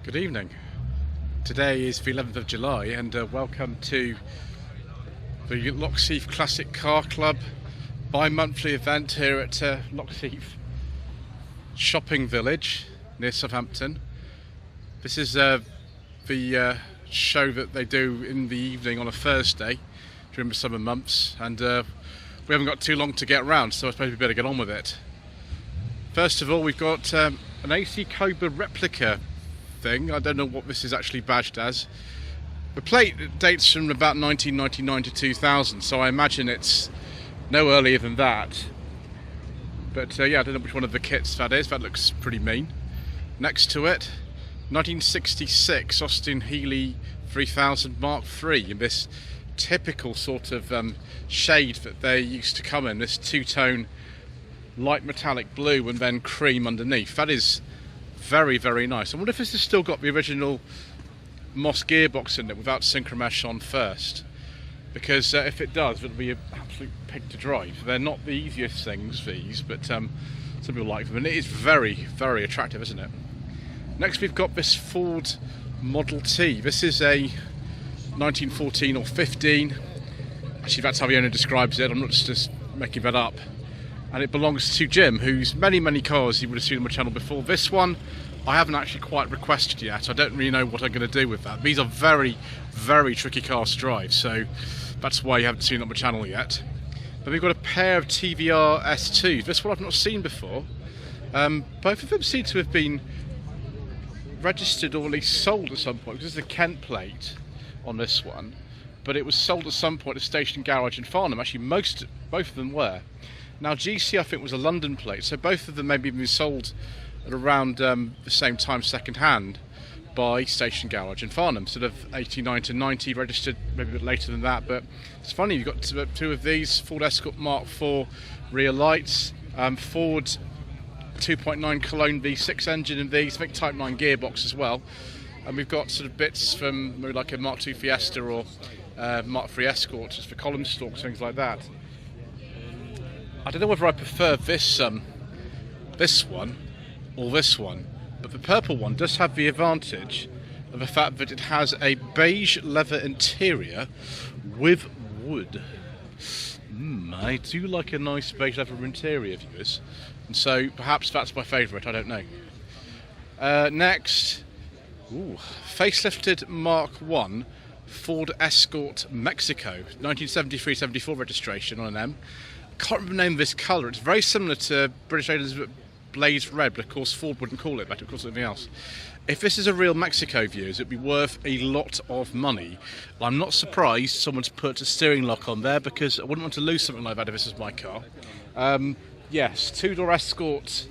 Good evening. Today is the 11th of July and welcome to the Heath Classic Car Club bi-monthly event here at Heath Shopping Village near Southampton. This is the show that they do in the evening on a Thursday during the summer months, and we haven't got too long to get around, so I suppose we better get on with it. First of all, we've got an AC Cobra replica thing. I don't know what this is actually badged as. The plate dates from about 1999 to 2000, so I imagine it's no earlier than that. But yeah, I don't know which one of the kits that is. That looks pretty mean. Next to it, 1966 Austin Healey 3000 Mark III in this typical sort of shade that they used to come in, this two-tone light metallic blue and then cream underneath. That is very, very nice. I wonder if this has still got the original Moss gearbox in it without synchromesh on first, because if it does, it'll be an absolute pig to drive. They're not the easiest things, these, but some people like them, and it is very, very attractive, isn't it? Next we've got this Ford Model T. This is a 1914 or 15. Actually, that's how the owner describes it. I'm not just making that up. And it belongs to Jim, whose many cars you would have seen on my channel before. This one I haven't actually quite requested yet. I don't really know what I'm going to do with that. These are very, very tricky cars to drive, so that's why you haven't seen it on my channel yet. Then we've got a pair of TVR S2s. This one I've not seen before. Both of them seem to have been registered or at least sold at some point. There's a Kent plate on this one, but it was sold at some point at a station garage in Farnham. Actually, both of them were. Now GC I think was a London plate, so both of them maybe been sold at around the same time second hand by Station Garage in Farnham, sort of 89 to 90, registered maybe a bit later than that. But it's funny, you've got two of these, Ford Escort Mark IV rear lights, Ford 2.9 Cologne V6 engine in these, I think Type 9 gearbox as well, and we've got sort of bits from maybe like a Mark II Fiesta or Mark III Escort just for column stalks, things like that. I don't know whether I prefer this one or this one, but the purple one does have the advantage of the fact that it has a beige leather interior with wood. I do like a nice beige leather interior, viewers, and so perhaps that's my favourite, I don't know. Next, facelifted Mark I Ford Escort Mexico, 1973-74 registration on an M. Can't remember the name of this colour. It's very similar to British Elizabeth Blaze Red, but of course Ford wouldn't call it that, it would call something else. If this is a real Mexico, viewers, it'd be worth a lot of money. I'm not surprised someone's put a steering lock on there, because I wouldn't want to lose something like that if this was my car. Yes, two-door Escort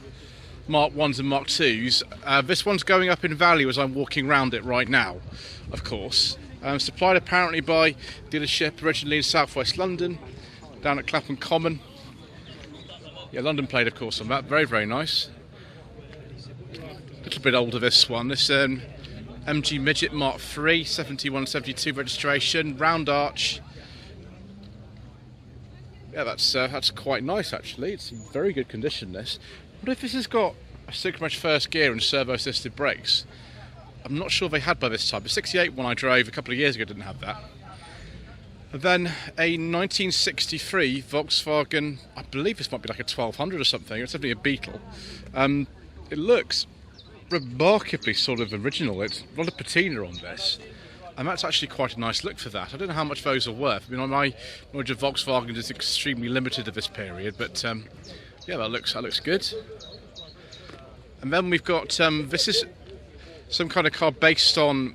Mark 1s and Mark 2s. This one's going up in value as I'm walking around it right now, of course. Supplied apparently by dealership originally in southwest London, down at Clapham Common. Yeah, London plate, of course, on that. Very, very nice. A little bit older, this one. This MG Midget Mark III, 71-72 registration, round arch. Yeah, that's quite nice, actually. It's in very good condition, this. What if this has got a synchromesh first gear and servo-assisted brakes? I'm not sure they had by this time. The 68 one I drove a couple of years ago didn't have that. And then a 1963 Volkswagen, I believe this might be like a 1200 or something, it's definitely a Beetle. It looks remarkably sort of original. It's a lot of patina on this, and that's actually quite a nice look for that. I don't know how much those are worth. I mean, my knowledge of Volkswagen is extremely limited at this period, but yeah, that looks good. And then we've got, this is some kind of car based on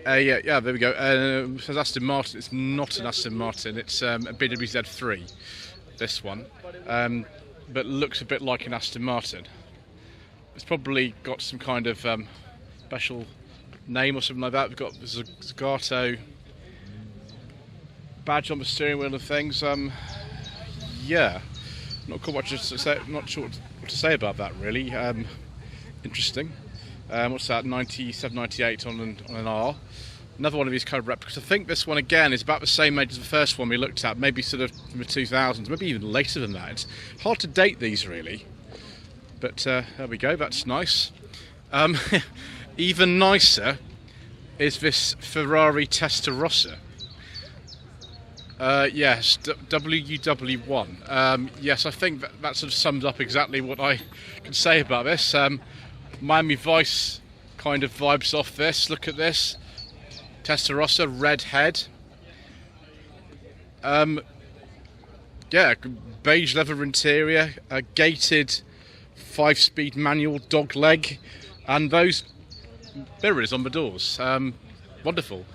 yeah, there we go. It says Aston Martin. It's not an Aston Martin. It's a BMW Z3. This one, but looks a bit like an Aston Martin. It's probably got some kind of special name or something like that. We've got the Zagato badge on the steering wheel and things. Yeah, not sure what to say about that really. Interesting. What's that? 97, 98 on an R. Another one of these kind of replicas. I think this one again is about the same age as the first one we looked at, maybe sort of from the 2000s, maybe even later than that. It's hard to date these really, but there we go, that's nice. Even nicer is this Ferrari Testarossa. Yes, WW1. Yes, I think that sort of sums up exactly what I can say about this. Miami Vice kind of vibes off this. Look at this. Testarossa, red head. Yeah, beige leather interior, a gated 5-speed manual dog leg, and those mirrors on the doors. Wonderful.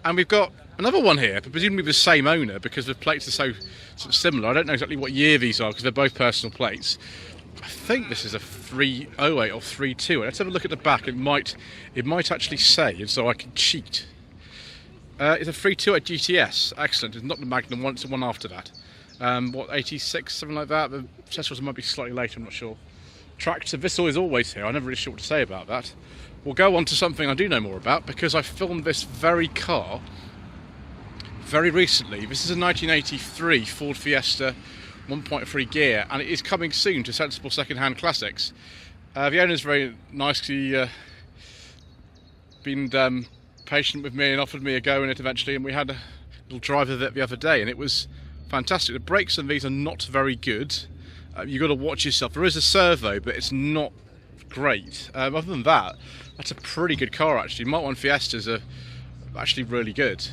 And we've got another one here, but presumably the same owner because the plates are so sort of similar. I don't know exactly what year these are because they're both personal plates. I think this is a 308 or 32. Let's have a look at the back. It might actually say, and so I can cheat. It's a 328 GTS. Excellent. It's not the Magnum one, it's the one after that. What, 86, something like that? The Teslas might be slightly later, I'm not sure. Tractor, this is always here. I'm never really sure what to say about that. We'll go on to something I do know more about because I filmed this very car very recently. This is a 1983 Ford Fiesta 1.3 gear, and it is coming soon to Sensible Second-Hand Classics. The owner's very nicely been patient with me and offered me a go in it eventually, and we had a little drive of it the other day, and it was fantastic. The brakes on these are not very good. You've got to watch yourself. There is a servo, but it's not great. Other than that, that's a pretty good car actually. Mark 1 Fiestas are actually really good.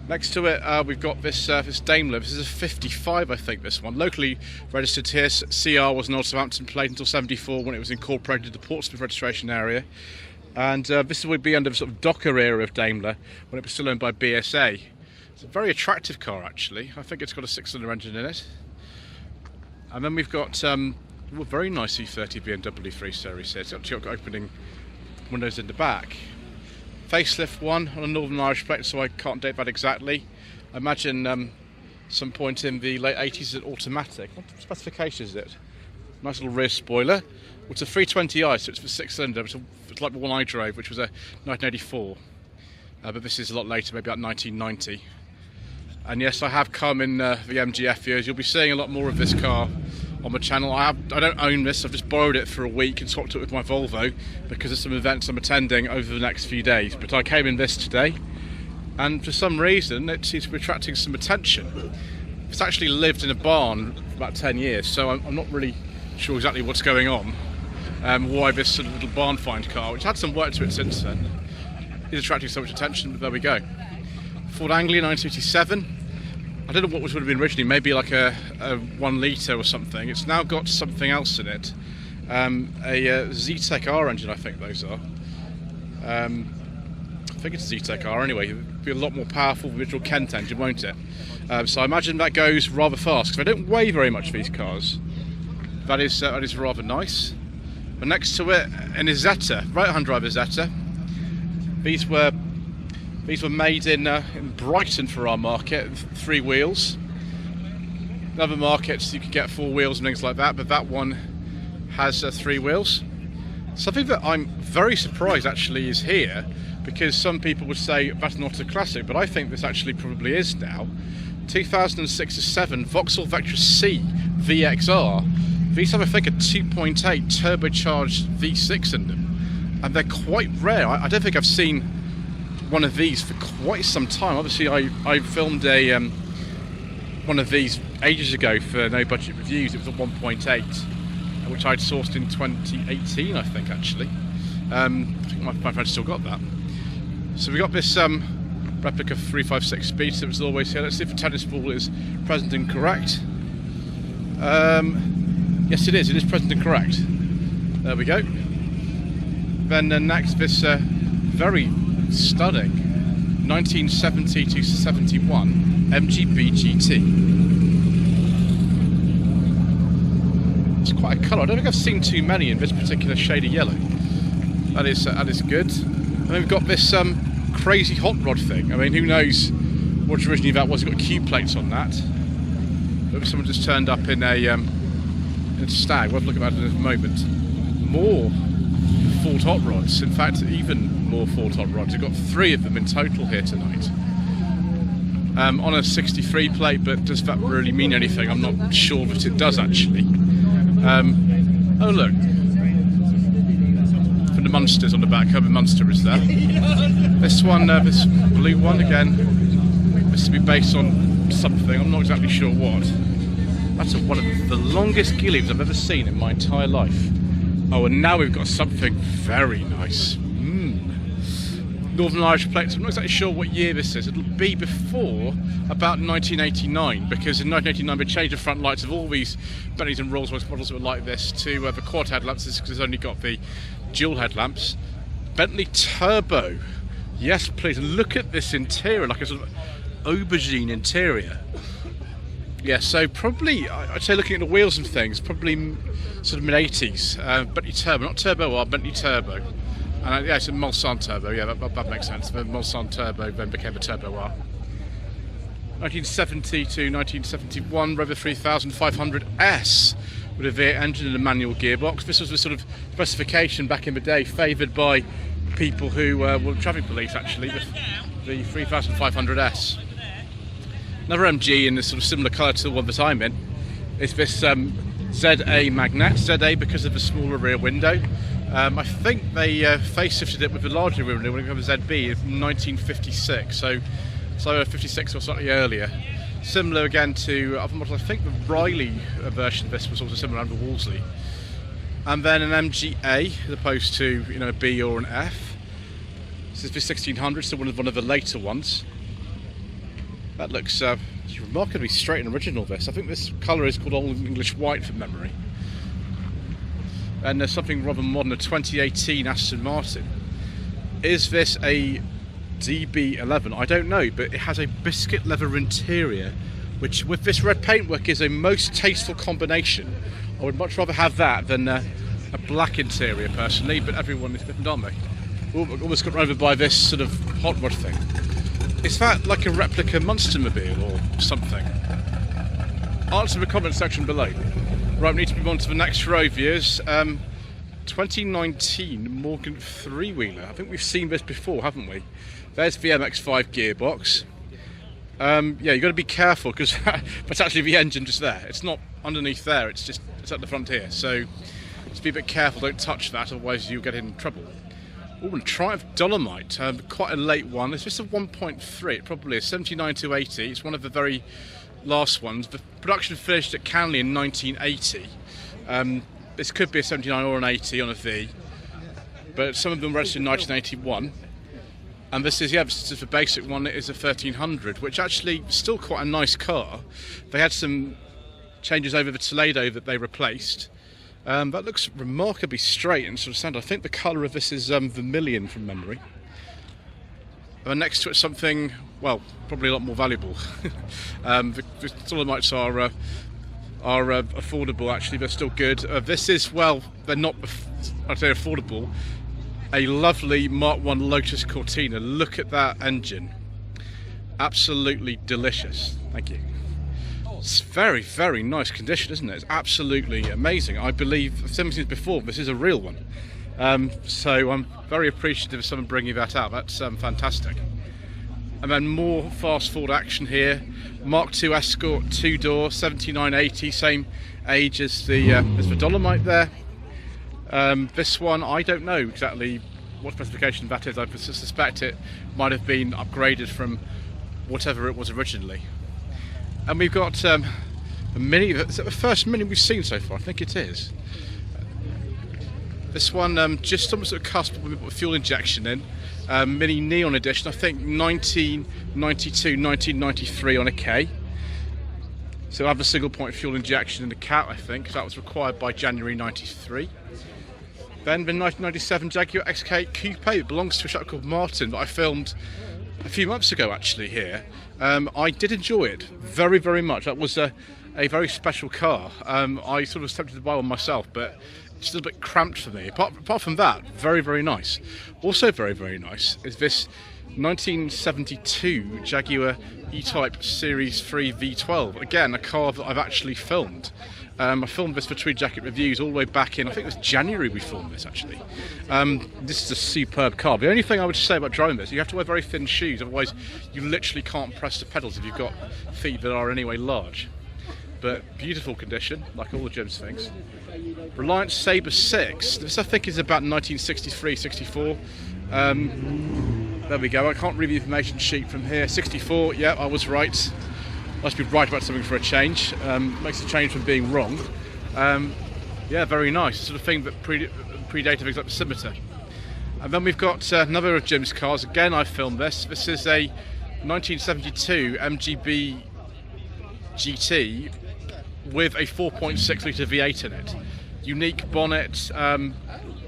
Next to it, we've got this Daimler. This is a 55, I think, this one. Locally registered here. CR was an old Southampton plate until 74 when it was incorporated into the Portsmouth registration area. And this would be under the sort of Docker era of Daimler when it was still owned by BSA. It's a very attractive car actually. I think it's got a 6-cylinder engine in it. And then we've got a very nice E30 BMW 3 Series here. It's actually got opening windows in the back. Facelift one on a Northern Irish plate, so I can't date that exactly. I imagine some point in the late 80s at automatic. What specification is it? Nice little rear spoiler. Well, it's a 320i, so it's for 6-cylinder. It's like the one I drove, which was a 1984. But this is a lot later, maybe about 1990. And yes, I have come in the MGF years. You'll be seeing a lot more of this car on the channel. I don't own this. I've just borrowed it for a week and swapped it with my Volvo because of some events I'm attending over the next few days. But I came in this today, and for some reason it seems to be attracting some attention. It's actually lived in a barn for about 10 years, so I'm not really sure exactly what's going on. Why this sort of little barn find car, which had some work to it since then, is attracting so much attention, but there we go. Ford Anglia 1957. I don't know what would have been originally, maybe like a 1 litre or something. It's now got something else in it. A Z-Tech R engine, I think those are. I think it's a Z-Tech R anyway. It'll be a lot more powerful than the original Kent engine, won't it? So I imagine that goes rather fast, because they don't weigh very much, these cars. That is rather nice. But next to it, an Isetta, right-hand drive Isetta. These were made in Brighton for our market, 3 wheels. In other markets you could get 4 wheels and things like that, but that one has 3 wheels. Something that I'm very surprised actually is here, because some people would say that's not a classic, but I think this actually probably is now. 2006-7 Vauxhall Vectra C VXR. These have, I think, a 2.8 turbocharged V6 in them, and they're quite rare. I don't think I've seen one of these for quite some time. Obviously I filmed a one of these ages ago for No Budget Reviews. It was a 1.8, which I'd sourced in 2018, I think, actually. I think my friend still got that. So we got this replica 356 speed, so it's always here. Let's see if the tennis ball is present and correct. Yes, it is present and correct. There we go. Then next, this very stunning 1970 to 71 MGB GT. It's quite a colour. I don't think I've seen too many in this particular shade of yellow. That is good. And then we've got this crazy hot rod thing. I mean, who knows what originally that was? It's got Q plates on that. But someone just turned up in a Stag. We'll have a look at that in a moment. More Ford hot rods. In fact, even more Ford hot rods. We've got 3 of them in total here tonight. On a 63 plate, but does that really mean anything? I'm not sure that it does actually. Oh look, from the Munsters on the back. Herman Munster is there. This one, this blue one, again, this to be based on something. I'm not exactly sure what. That's one of the longest ghillies I've ever seen in my entire life. Oh, and now we've got something very nice. Northern Irish plates. I'm not exactly sure what year this is. It'll be before about 1989, because in 1989 we changed the front lights of all these Bentleys and Rolls-Royce models that were like this to the quad headlamps, because it's only got the dual headlamps. Bentley Turbo. Yes, please. Look at this interior, like a sort of aubergine interior. Yeah, so probably, I'd say looking at the wheels and things, probably sort of mid-80s. Bentley Turbo, not Turbo R, Bentley Turbo. Yeah, it's a Mulsanne Turbo, yeah, that makes sense. The Mulsanne Turbo then became a Turbo R. 1970 to 1971, Rover 3500S with a V8 engine and a manual gearbox. This was the sort of specification back in the day, favoured by people who were traffic police, actually, the 3500S. Another MG in this sort of similar colour to the one that I'm in is this ZA Magnet. ZA because of the smaller rear window. I think they facelifted it with the larger rear window when it comes to ZB in 1956, so 56 or slightly earlier. Similar again to other models. I think the Riley version of this was also similar under Wolseley. And then an MGA as opposed to a B or an F. This is the 1600, so one of the later ones. That looks remarkably straight and original. This, I think this colour is called Old English White from memory. And there's something rather modern, a 2018 Aston Martin. Is this a DB11? I don't know, but it has a biscuit leather interior, which with this red paintwork is a most tasteful combination. I would much rather have that than a black interior personally, but everyone is different, aren't they? Almost got run over by this sort of hot rod thing. Is that like a replica Munstermobile or something? Answer in the comment section below. Right, we need to move on to the next row, viewers. 2019 Morgan three-wheeler. I think we've seen this before, haven't we? There's the MX-5 gearbox. Yeah, you've got to be careful because that's actually the engine just there. It's not underneath there, it's at the front here. So just be a bit careful, don't touch that, otherwise you'll get in trouble. Oh, and Triumph Dolomite, quite a late one. It's just a 1.3, it probably is 79 to 80. It's one of the very last ones. The production finished at Canley in 1980. This could be a 79 or an 80 on a V, but some of them registered in 1981. And this is the basic one. It is a 1300, which actually is still quite a nice car. They had some changes over the Toledo that they replaced. That looks remarkably straight and sort of standard. I think the colour of this is vermilion from memory. And next to it something, well, probably a lot more valuable. The Dolomites are affordable actually, they're still good. This is, well, they're not, I'd say affordable. A lovely Mark 1 Lotus Cortina. Look at that engine. Absolutely delicious. Thank you. It's very, very nice condition, isn't it? It's absolutely amazing. I believe, I've seen this before, this is a real one. So I'm very appreciative of someone bringing that out. That's fantastic. And then more fast forward action here. Mark II Escort 2-door, 7980, same age as the Dolomite there. This one, I don't know exactly what specification that is. I suspect it might have been upgraded from whatever it was originally. And we've got a Mini. Is it the first Mini we've seen so far? I think it is. This one just almost at the cusp with fuel injection in. Mini Neon Edition, I think 1992, 1993 on a K. So I have a single point fuel injection in the cat, I think, because that was required by January 93. Then the 1997 Jaguar XK Coupe. It belongs to a chap called Martin that I filmed a few months ago actually here. I did enjoy it very, very much. That was a very special car. I sort of was tempted to buy one myself, but it's a little bit cramped for me. Apart from that, very, very nice. Also very, very nice is this 1972 Jaguar E-Type Series 3 V12. Again, a car that I've actually filmed. I filmed this for Tweed Jacket Reviews all the way back in, I think it was January we filmed this actually. This is a superb car. The only thing I would say about driving this, you have to wear very thin shoes, otherwise you literally can't press the pedals if you've got feet that are anyway large. but beautiful condition, like all the Jim's things. Reliance Sabre 6. This I think is about 1963-64. There we go. I can't read the information sheet from here. 64. Yeah, I was right. Must be right about something for a change. Makes a change from being wrong. Yeah, very nice. Sort of thing that predated things like the Scimitar. And then we've got another of Jim's cars. Again, I filmed this. This is a 1972 MGB GT with a 4.6 litre V8 in it. Unique bonnet,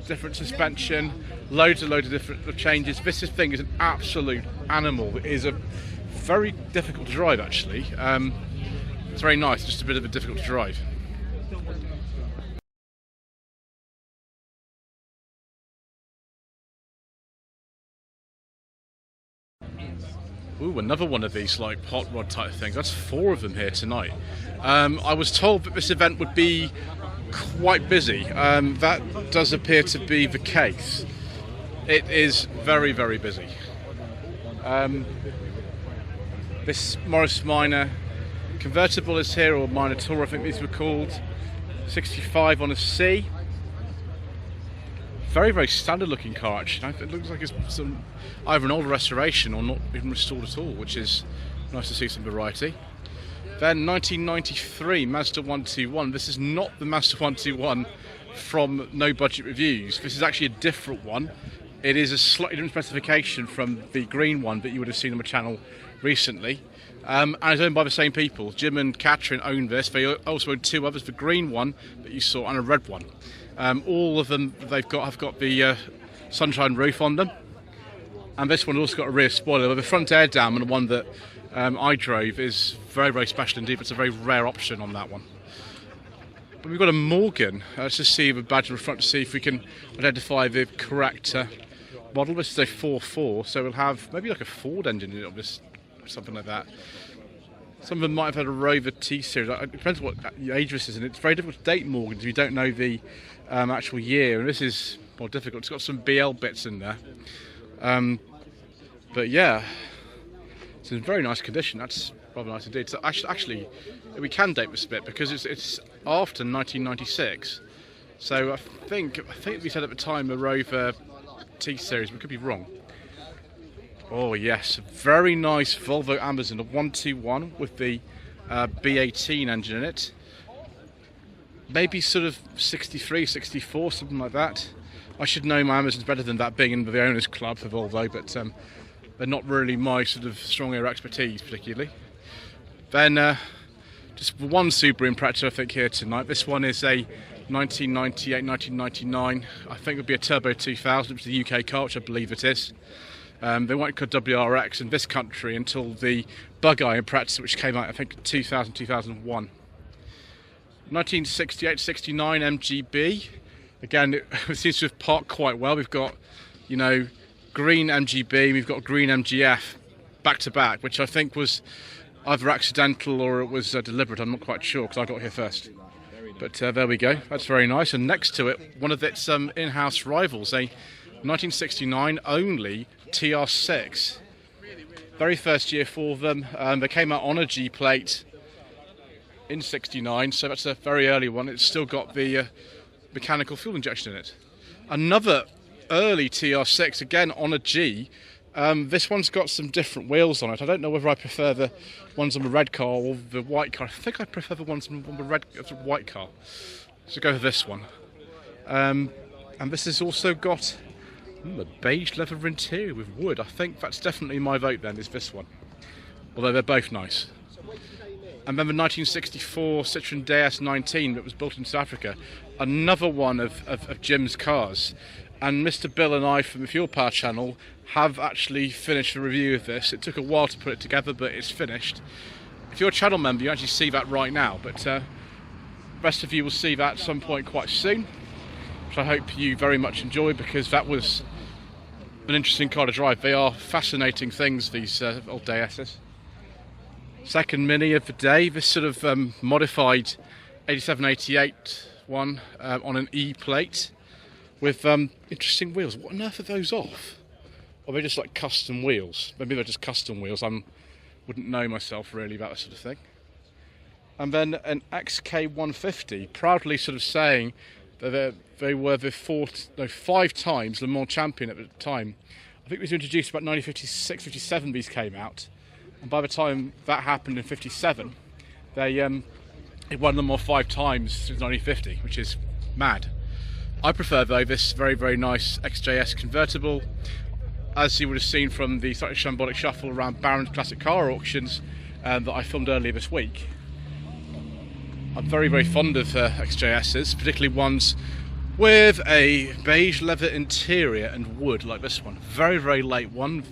different suspension, loads of different changes. This thing is an absolute animal. It is a very difficult to drive, actually. It's very nice, just a bit of a difficult to drive. Ooh, another one of these like hot rod type things. That's 4 of them here tonight. I was told that this event would be quite busy. That does appear to be the case. It is very, very busy. This Morris Minor convertible is here, or Minor Tour I think these were called. 65 on a C. Very, very standard looking car actually. It looks like it's either an old restoration or not even restored at all, which is nice to see some variety. Then 1993 Mazda 121. This is not the Mazda 121 from No Budget Reviews. This is actually a different one. It is a slightly different specification from the green one that you would have seen on my channel recently. And it's owned by the same people. Jim and Catherine own this. They also own 2 others, the green one that you saw and a red one. All of them have got the sunshine roof on them, and this one also got a rear spoiler. The front air dam, and the one that I drove, is very, very special indeed. It's a very rare option on that one. But we've got a Morgan. Let's just see the badge on the front to see if we can identify the correct model. This is a 4.4, so we'll have maybe like a Ford engine in it, or something like that. Some of them might have had a Rover T-Series. It depends what age this is, and it's very difficult to date Morgans if you don't know the actual year, and this is more difficult. It's got some BL bits in there. But yeah, it's in very nice condition. That's rather nice indeed. So actually we can date this bit because it's after 1996. So I think we said at the time a Rover T-Series, we could be wrong. Oh yes, very nice Volvo Amazon, a 121 with the B18 engine in it. Maybe sort of 63, 64, something like that. I should know my Amazons better than that, being in the owners club for Volvo, but they're not really my sort of strong area expertise particularly. Then just one Subaru Impreza I think here tonight. This one is a 1998, 1999. I think it would be a Turbo 2000, which is a UK car, which I believe it is. They weren't called WRX in this country until the Bug-Eye Impreza, which came out I think 2000, 2001. 1968-69 MGB. Again, it seems to have parked quite well. We've got, you know, green MGB, we've got green MGF back to back, which I think was either accidental or it was deliberate. I'm not quite sure because I got here first. But there we go. That's very nice. And next to it, one of its in-house rivals, a 1969 only TR6. Very first year for them. They came out on a G plate in 69, so that's a very early one. It's still got the mechanical fuel injection in it. Another early TR6, again on a G. This one's got some different wheels on it. I don't know whether I prefer the ones on the red car or the white car. I think I prefer the ones on the white car. So go for this one. And this has also got a beige leather interior with wood. I think that's definitely my vote then, is this one. Although they're both nice. And then the 1964 Citroen DS19 that was built in South Africa. Another one of Jim's cars. And Mr. Bill and I from the Fuel Power channel have actually finished a review of this. It took a while to put it together, but it's finished. If you're a channel member, you actually see that right now, but the rest of you will see that at some point quite soon, which I hope you very much enjoy, because that was an interesting car to drive. They are fascinating things, these old DS's. Second Mini of the day, this sort of modified 87-88 one on an E plate with interesting wheels. What on earth are those off? Or are they just like custom wheels? Maybe they're just custom wheels. I wouldn't know myself really about that sort of thing. And then an XK150, proudly sort of saying that they were the 5 times Le Mans champion at the time. I think it was introduced about 1956, 57 these came out. And by the time that happened in 57, it won Le Mans 5 times since 1950, which is mad. I prefer, though, this very, very nice XJS convertible. As you would have seen from the Shambolic shuffle around Barron's Classic Car Auctions that I filmed earlier this week. I'm very, very fond of XJSs, particularly ones with a beige leather interior and wood like this one. Very, very late one.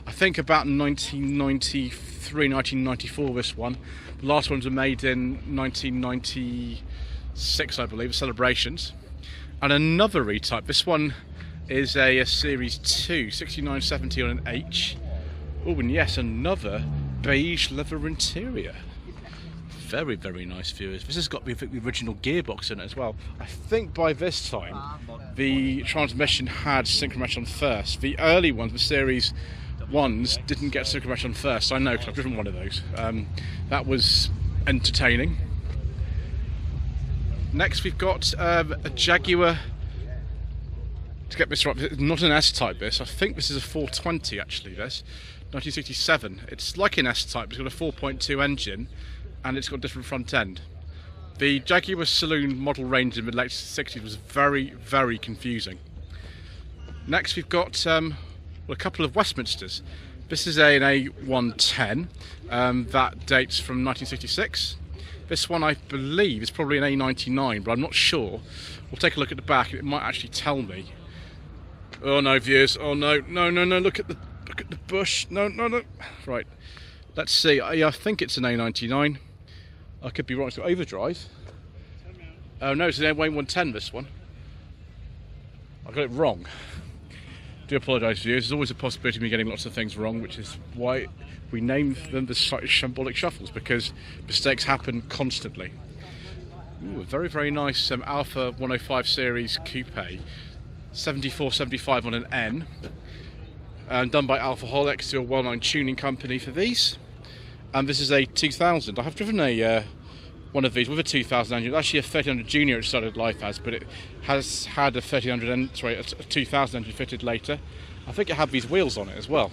I think about 1993, 1994 this one. The last ones were made in 1996, I believe, Celebrations. And another retype. This one is a Series 2, 6970 on an H. Oh, and yes, another beige leather interior. Very, very nice, viewers. This has got the original gearbox in it as well. I think by this time the transmission had synchromesh on first. The early ones, the Series 1s, didn't get synchromesh on first. I know, because I've driven one of those. That was entertaining. Next we've got a Jaguar. To get this right, it's not an S-Type this. I think this is a 420 actually, this. 1967. It's like an S-Type, it's got a 4.2 engine. And it's got a different front end. The Jaguar Saloon model range in the late 60s was very, very confusing. Next we've got a couple of Westminsters. This is an A110 that dates from 1966. This one I believe is probably an A99, but I'm not sure. We'll take a look at the back, it might actually tell me. Oh no, viewers, oh no, look at the bush, no. Right, let's see, yeah, I think it's an A99. I could be wrong, it's got overdrive. Oh no, it's an A110 this one. I got it wrong. Do apologise, viewers. There's always a possibility of me getting lots of things wrong, which is why we name them the Shambolic shuffles, because mistakes happen constantly. Ooh, a very, very nice Alpha 105 series coupe. 7475 on an N. Done by Alphaholic, still a well-known tuning company for these. And this is a 2000. I have driven one of these with a 2000 engine. It's actually a 1300 Junior it started life as, but it has had a 2000 engine fitted later. I think it had these wheels on it as well.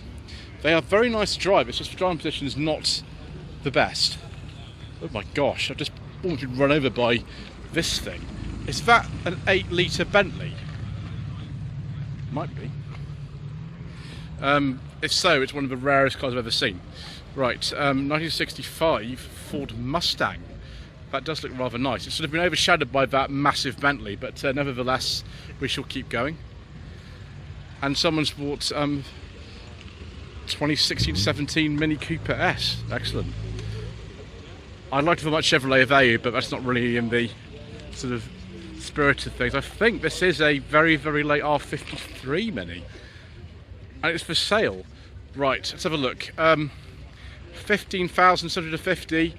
They are very nice to drive, it's just the driving position is not the best. Oh my gosh, I've just almost been run over by this thing. Is that an 8-litre Bentley? Might be. If so, it's one of the rarest cars I've ever seen. Right, 1965 Ford Mustang. That does look rather nice. It's sort of been overshadowed by that massive Bentley, but nevertheless, we shall keep going. And someone's bought 2016-17 Mini Cooper S. Excellent. I'd like to put much Chevrolet Aveo, but that's not really in the sort of spirit of things. I think this is a very, very late R53 Mini. And it's for sale. Right, let's have a look. 15,750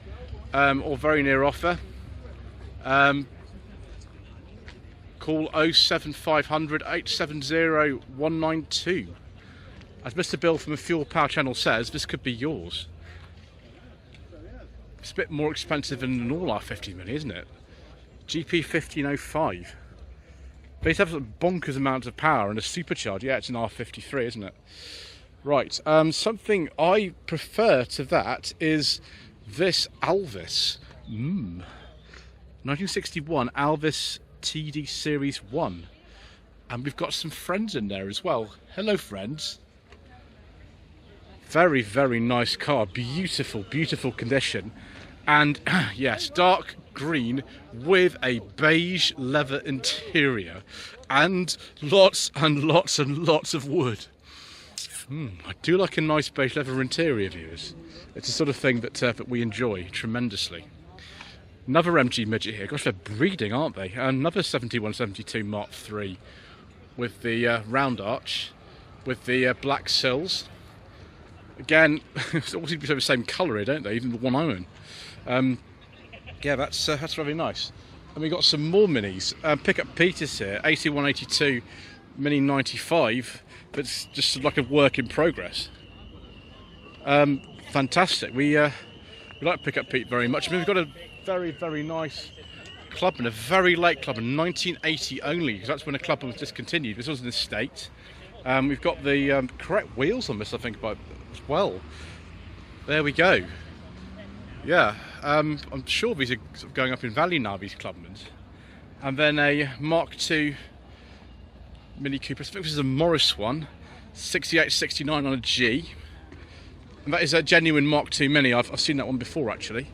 or very near offer. Call 07500 870 192. As Mr. Bill from the Fuel Power channel says, this could be yours. It's a bit more expensive than an all R50 Mini, isn't it? GP 1505. They have a bonkers amount of power and a supercharger. Yeah, it's an R53, isn't it? Right, something I prefer to that is this Alvis. 1961 Alvis TD Series 1. And we've got some friends in there as well. Hello, friends. Very, very nice car. Beautiful, beautiful condition. And yes, dark green with a beige leather interior and lots and lots and lots of wood. I do like a nice beige leather interior, viewers. It's the sort of thing that we enjoy tremendously. Another MG midget here. Gosh, they're breeding, aren't they? Another 7172 Mark III with the round arch, with the black sills. Again, it's always the same colour here, don't they? Even the one I own. Yeah, that's very nice. And we got some more minis. Pickup Peters here, 8182 Mini 95, but it's just like a work in progress. Fantastic. We like Pickup Pete very much. I mean, we've got a very, very nice Clubman, a very late Clubman, 1980 only, because that's when a Clubman was discontinued. This was an estate. We've got the correct wheels on this, I think, as well. There we go. Yeah, I'm sure these are sort of going up in value now, these Clubmans. And then a Mark II Mini Cooper. I think this is a Morris one, 68-69 on a G. And that is a genuine Mark II Mini. I've seen that one before, actually.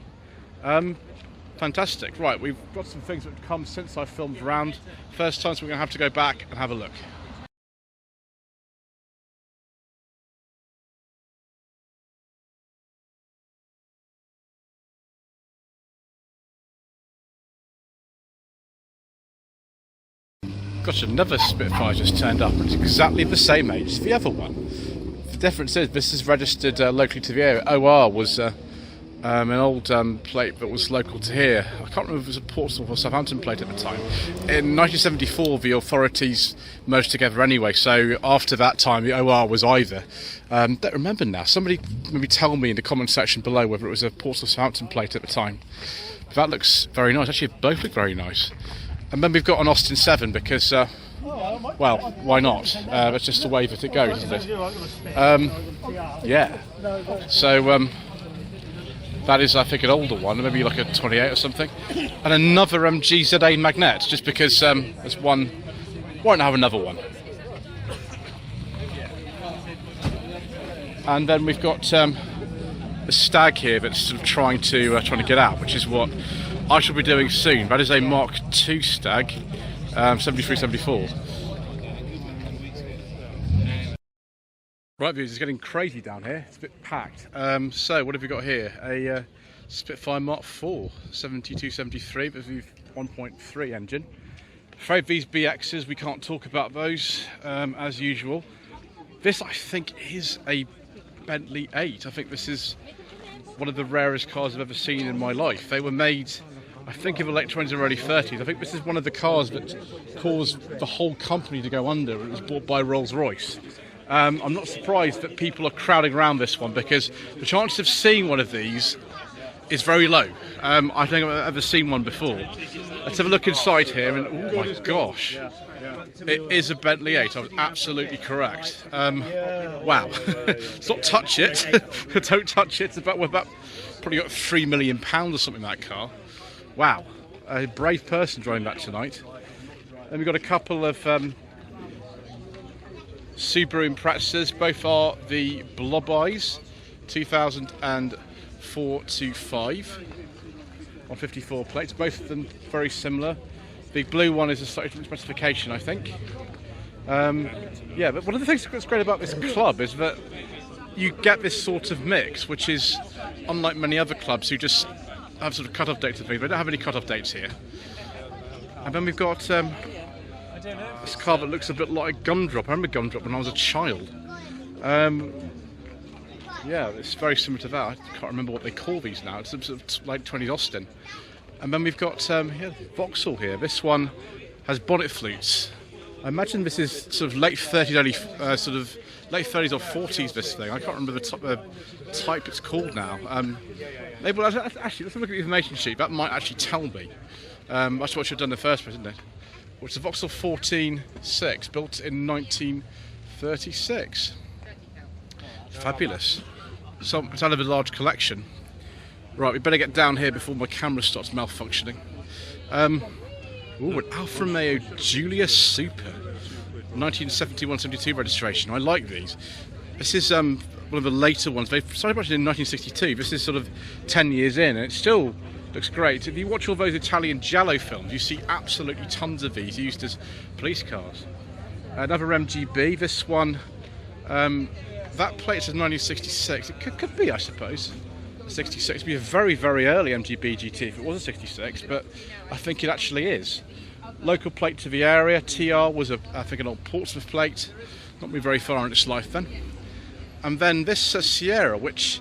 Fantastic. Right, we've got some things that have come since I filmed around. First time, so we're going to have to go back and have a look. Gosh, another Spitfire just turned up. It's exactly the same age as the other one. The difference is this is registered locally to the area. OR was an old plate that was local to here. I can't remember if it was a Portsmouth or Southampton plate at the time. In 1974, the authorities merged together anyway, so after that time, the OR was either. Don't remember now. Somebody maybe tell me in the comment section below whether it was a Portsmouth or Southampton plate at the time. But that looks very nice. Actually, both look very nice. And then we've got an Austin 7 because, well, why not? That's just the way that it goes, isn't it? Yeah. So that is, I think, an older one, maybe like a 28 or something. And another GZA Magnet, just because there's one. Why not have another one? And then we've got a Stag here that's sort of trying to get out, which is what I shall be doing soon. That is a Mark II Stag, 73-74. Right, viewers, it's getting crazy down here. It's a bit packed. So what have we got here? A Spitfire Mark IV, 72-73 with the 1.3 engine. Afraid these BXs, we can't talk about those as usual. This, I think, is a Bentley 8. I think this is one of the rarest cars I've ever seen in my life. They were made, I think, in the late 20s or early 30s. I think this is one of the cars that caused the whole company to go under. It was bought by Rolls-Royce. I'm not surprised that people are crowding around this one because the chance of seeing one of these is very low. I don't think I've ever seen one before. Let's have a look inside here, and oh my gosh, it is a Bentley 8. I was absolutely correct. Wow. Let's not touch it. Don't touch it. It's about probably got £3 million or something, that car. Wow. A brave person driving that tonight. Then we've got a couple of Subaru Imprezas. Both are the Blob Eyes, 2004-5 on 54 plates. Both of them very similar. The blue one is a slightly different specification, I think. Yeah, but one of the things that's great about this club is that you get this sort of mix, which is unlike many other clubs who just have sort of cut-off dates of things. They don't have any cut-off dates here. And then we've got this car that looks a bit like Gumdrop. I remember Gumdrop when I was a child. Yeah, it's very similar to that. I can't remember what they call these now. It's sort of like 20s Austin. And then we've got Vauxhall here. This one has bonnet flutes. I imagine this is sort of late 30s, early sort of late 30s or 40s. This thing. I can't remember the type it's called now. Actually, let's have a look at the information sheet. That might actually tell me. That's what I should have done in the first place, isn't it? Which is a Vauxhall 14.6, built in 1936. Fabulous. So it's out of a large collection. Right, we better get down here before my camera starts malfunctioning. Ooh, an Alfa Romeo Giulia Super, 1971-72 registration. I like these. This is one of the later ones. They started actually in 1962. This is sort of 10 years in, and it still looks great. If you watch all those Italian giallo films, you see absolutely tons of these used as police cars. Another MGB. This one, that plate says 1966. It could be, I suppose. 66 would be a very, very early MGB GT if it was a 66, but I think it actually is. Local plate to the area. TR was, I think, an old Portsmouth plate. Not been very far in its life then. And then this Sierra, which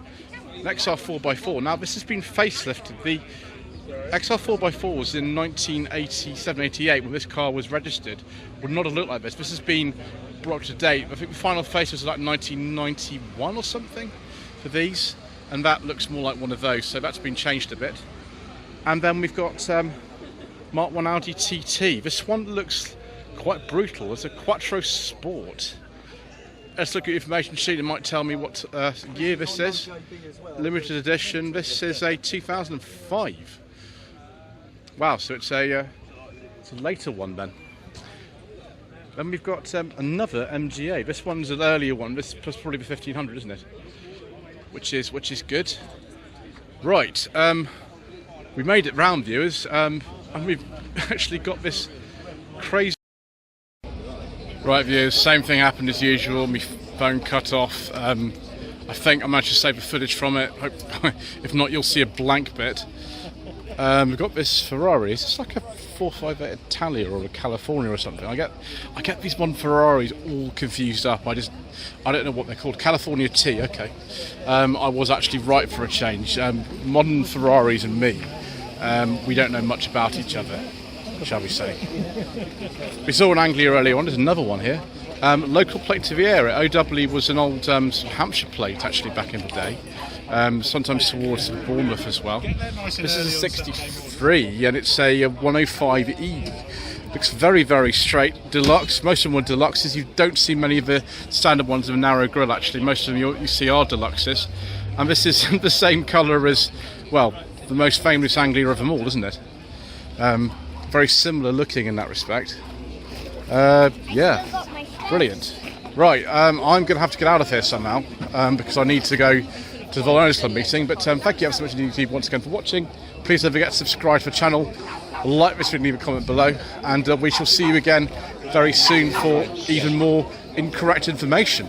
an XR 4x4. Now this has been facelifted. The XR 4x4 was in 1987-88 when this car was registered. Would not have looked like this. This has been brought up to date. I think the final face was like 1991 or something for these. And that looks more like one of those, so that's been changed a bit. And then we've got Mark 1 Audi TT. This one looks quite brutal. It's a Quattro Sport. Let's look at the information sheet. It might tell me what year this is. Limited edition. This is a 2005. Wow, so it's a later one then. Then we've got another MGA. This one's an earlier one. This is probably the 1500, isn't it? Which is good. Right, we made it round, viewers, and we've actually got this crazy. Right, viewers, same thing happened as usual. My phone cut off. I think I managed to save the footage from it. If not, you'll see a blank bit. We've got this Ferrari. It's like a 458 Italia or a California or something. I get these modern Ferraris all confused up. I don't know what they're called. California T. Okay. I was actually right for a change. Modern Ferraris and me, we don't know much about each other, shall we say. We saw an Anglia earlier on. There's another one here. Local plate to the area. OW was an old Hampshire plate actually back in the day. Sometimes towards Bournemouth as well. This is a 63 and it's a 105E. Looks very, very straight. Deluxe. Most of them were deluxes. You don't see many of the standard ones with a narrow grille actually. Most of them you see are deluxes. And this is the same colour as, well, the most famous Anglia of them all, isn't it? Very similar looking in that respect. Yeah, brilliant. Right, I'm going to have to get out of here somehow because I need to go to the Volunteers Club meeting. But thank you ever so much indeed once again for watching. Please don't forget to subscribe to the channel, like this video, leave a comment below, and we shall see you again very soon for even more incorrect information.